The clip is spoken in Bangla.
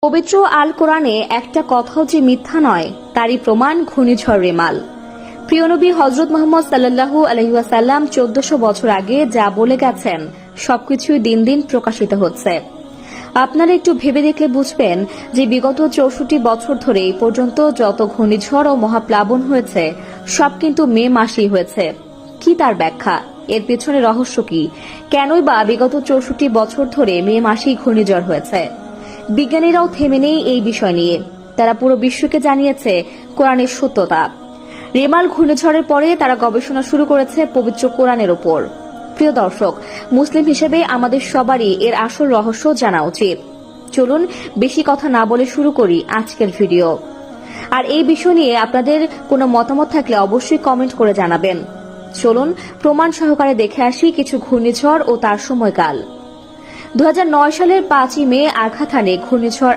পবিত্র আল কোরআনে একটা কথাও যে মিথ্যা নয় তারই প্রমাণ ঘূর্ণিঝড় রেমাল। প্রিয় নবী হযরত মুহাম্মদ সাল্লাল্লাহু আলাইহি ওয়াসাল্লাম 1400 বছর আগে যা বলে গেছেন সবকিছুই দিন দিন প্রকাশিত হচ্ছে। আপনারা একটু ভেবে দেখলে বুঝবেন যে বিগত 64 বছর ধরে এই পর্যন্ত যত ঘূর্ণিঝড় ও মহাপ্লাবন হয়েছে সব কিন্তু মে মাসেই হয়েছে। কি তার ব্যাখ্যা? এর পেছনে রহস্য কি? কেনই বা বিগত 64 বছর ধরে মে মাসেই ঘূর্ণিঝড় হয়েছে? বিজ্ঞানীরাও থেমে নেই এই বিষয় নিয়ে। তারা পুরো বিশ্বকে জানিয়েছে কোরআনের সত্যতা। রেমাল ঘূর্ণিঝড়ের পরে তারা গবেষণা শুরু করেছে পবিত্র কোরআনের ওপর। প্রিয় দর্শক, মুসলিম হিসেবে আমাদের সবারই এর আসল রহস্য জানা উচিত। চলুন বেশি কথা না বলে শুরু করি আজকের ভিডিও। আর এই বিষয় নিয়ে আপনাদের কোনো মতামত থাকলে অবশ্যই কমেন্ট করে জানাবেন। চলুন প্রমাণ সহকারে দেখে আসি কিছু ঘূর্ণিঝড় ও তার সময়কাল। 2009 সালের 5ই মে আঘাত হানে ঘূর্ণিঝড়